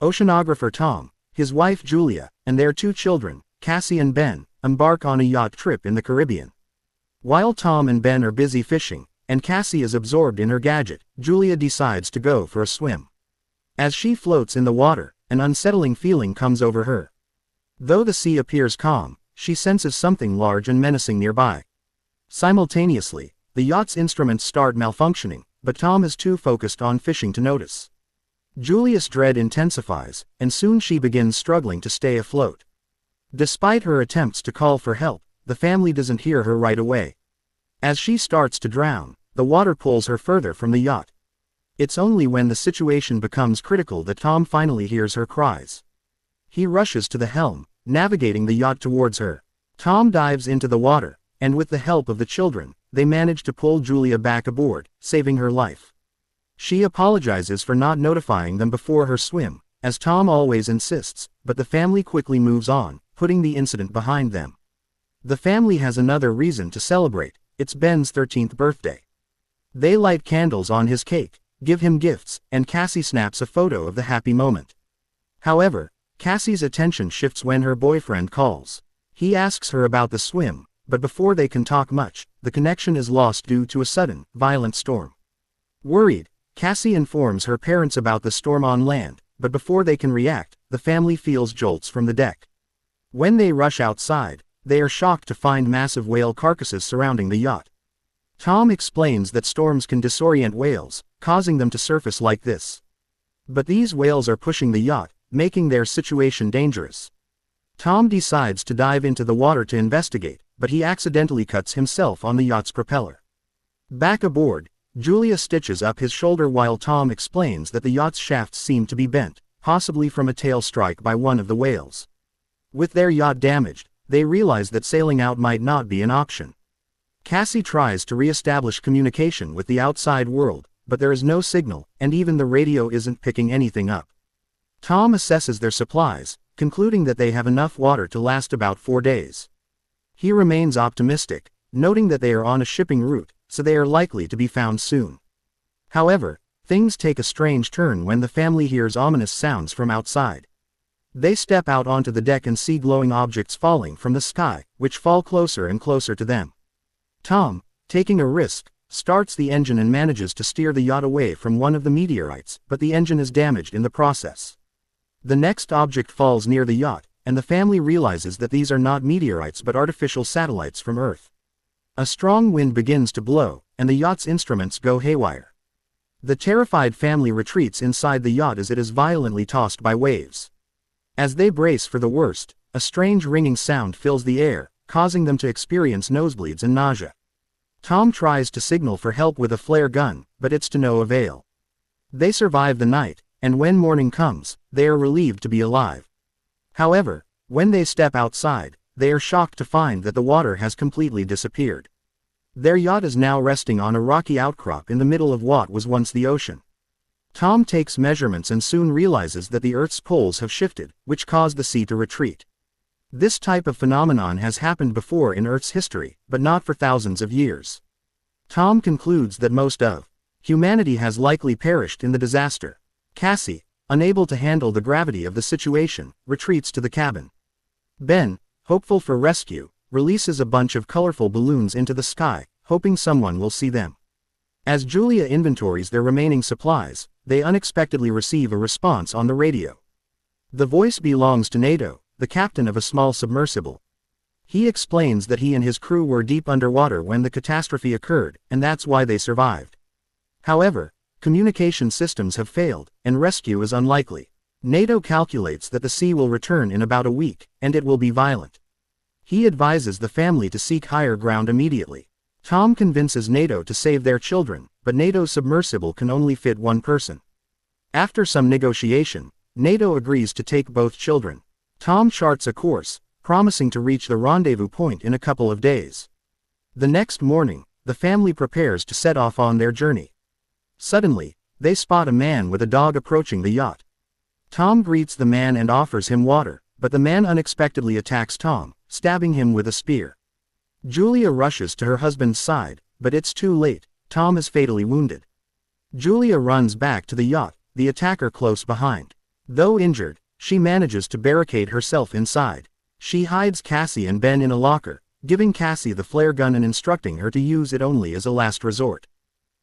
Oceanographer Tom, his wife Julia, and their 2 children, Cassie and Ben, embark on a yacht trip in the Caribbean. While Tom and Ben are busy fishing, and Cassie is absorbed in her gadget, Julia decides to go for a swim. As she floats in the water, an unsettling feeling comes over her. Though the sea appears calm, she senses something large and menacing nearby. Simultaneously, the yacht's instruments start malfunctioning, but Tom is too focused on fishing to notice. Julia's dread intensifies, and soon she begins struggling to stay afloat. Despite her attempts to call for help, the family doesn't hear her right away. As she starts to drown, the water pulls her further from the yacht. It's only when the situation becomes critical that Tom finally hears her cries. He rushes to the helm, navigating the yacht towards her. Tom dives into the water, and with the help of the children, they manage to pull Julia back aboard, saving her life. She apologizes for not notifying them before her swim, as Tom always insists, but the family quickly moves on, putting the incident behind them. The family has another reason to celebrate. It's Ben's 13th birthday. They light candles on his cake, give him gifts, and Cassie snaps a photo of the happy moment. However, Cassie's attention shifts when her boyfriend calls. He asks her about the swim, but before they can talk much, the connection is lost due to a sudden, violent storm. Worried, Cassie informs her parents about the storm on land, but before they can react, the family feels jolts from the deck. When they rush outside, they are shocked to find massive whale carcasses surrounding the yacht. Tom explains that storms can disorient whales, causing them to surface like this. But these whales are pushing the yacht, making their situation dangerous. Tom decides to dive into the water to investigate, but he accidentally cuts himself on the yacht's propeller. Back aboard, Julia stitches up his shoulder while Tom explains that the yacht's shafts seem to be bent, possibly from a tail strike by one of the whales. With their yacht damaged, they realize that sailing out might not be an option. Cassie tries to re-establish communication with the outside world, but there is no signal, and even the radio isn't picking anything up. Tom assesses their supplies, concluding that they have enough water to last about 4 days. He remains optimistic, noting that they are on a shipping route, so they are likely to be found soon. However, things take a strange turn when the family hears ominous sounds from outside. They step out onto the deck and see glowing objects falling from the sky, which fall closer and closer to them. Tom, taking a risk, starts the engine and manages to steer the yacht away from one of the meteorites, but the engine is damaged in the process. The next object falls near the yacht, and the family realizes that these are not meteorites but artificial satellites from Earth. A strong wind begins to blow, and the yacht's instruments go haywire. The terrified family retreats inside the yacht as it is violently tossed by waves. As they brace for the worst, a strange ringing sound fills the air, causing them to experience nosebleeds and nausea. Tom tries to signal for help with a flare gun, but it's to no avail. They survive the night, and when morning comes, they are relieved to be alive. However, when they step outside, they are shocked to find that the water has completely disappeared. Their yacht is now resting on a rocky outcrop in the middle of what was once the ocean. Tom takes measurements and soon realizes that the Earth's poles have shifted, which caused the sea to retreat. This type of phenomenon has happened before in Earth's history, but not for thousands of years. Tom concludes that most of humanity has likely perished in the disaster. Cassie, unable to handle the gravity of the situation, retreats to the cabin. Ben, hopeful for rescue, releases a bunch of colorful balloons into the sky, hoping someone will see them. As Julia inventories their remaining supplies, they unexpectedly receive a response on the radio. The voice belongs to NATO, the captain of a small submersible. He explains that he and his crew were deep underwater when the catastrophe occurred, and that's why they survived. However, communication systems have failed, and rescue is unlikely. NATO calculates that the sea will return in about a week, and it will be violent. He advises the family to seek higher ground immediately. Tom convinces NATO to save their children, but NATO's submersible can only fit one person. After some negotiation, NATO agrees to take both children. Tom charts a course, promising to reach the rendezvous point in a couple of days. The next morning, the family prepares to set off on their journey. Suddenly, they spot a man with a dog approaching the yacht. Tom greets the man and offers him water, but the man unexpectedly attacks Tom, stabbing him with a spear. Julia rushes to her husband's side, but it's too late. Tom is fatally wounded. Julia runs back to the yacht, the attacker close behind. Though injured, she manages to barricade herself inside. She hides Cassie and Ben in a locker, giving Cassie the flare gun and instructing her to use it only as a last resort.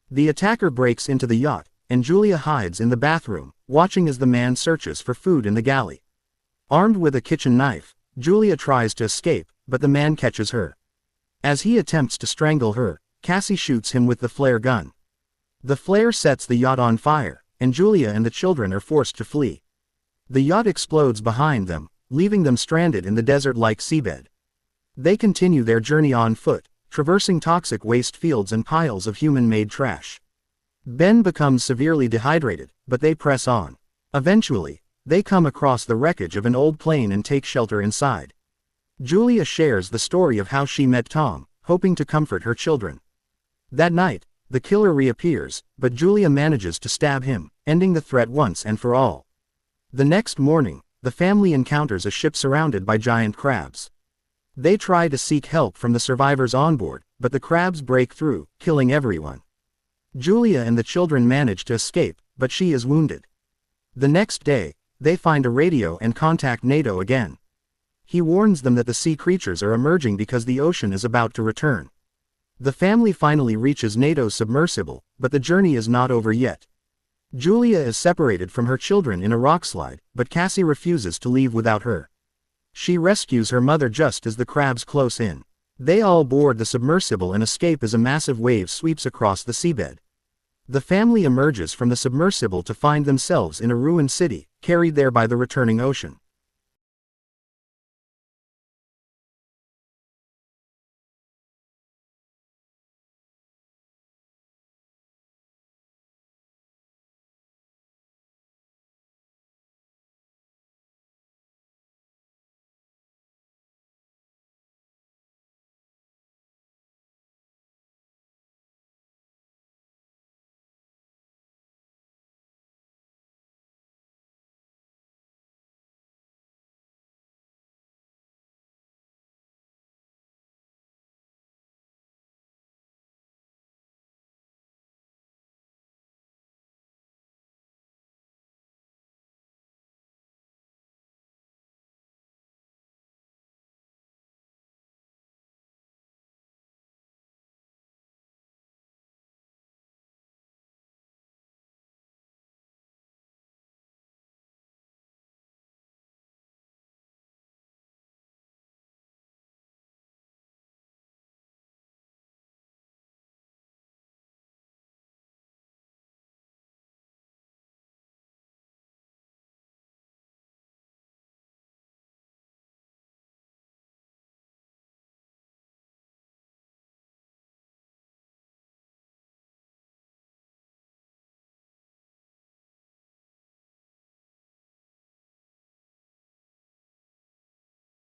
The attacker breaks into the yacht, and Julia hides in the bathroom, watching as the man searches for food in the galley. Armed with a kitchen knife, Julia tries to escape, but the man catches her. As he attempts to strangle her, Cassie shoots him with the flare gun. The flare sets the yacht on fire, and Julia and the children are forced to flee. The yacht explodes behind them, leaving them stranded in the desert-like seabed. They continue their journey on foot, traversing toxic waste fields and piles of human-made trash. Ben becomes severely dehydrated, but they press on. Eventually, they come across the wreckage of an old plane and take shelter inside. Julia shares the story of how she met Tom, hoping to comfort her children. That night, the killer reappears, but Julia manages to stab him, ending the threat once and for all. The next morning, the family encounters a ship surrounded by giant crabs. They try to seek help from the survivors on board, but the crabs break through, killing everyone. Julia and the children manage to escape, but she is wounded. The next day, they find a radio and contact NATO again. He warns them that the sea creatures are emerging because the ocean is about to return. The family finally reaches NATO's submersible, but the journey is not over yet. Julia is separated from her children in a rockslide, but Cassie refuses to leave without her. She rescues her mother just as the crabs close in. They all board the submersible and escape as a massive wave sweeps across the seabed. The family emerges from the submersible to find themselves in a ruined city, carried there by the returning ocean.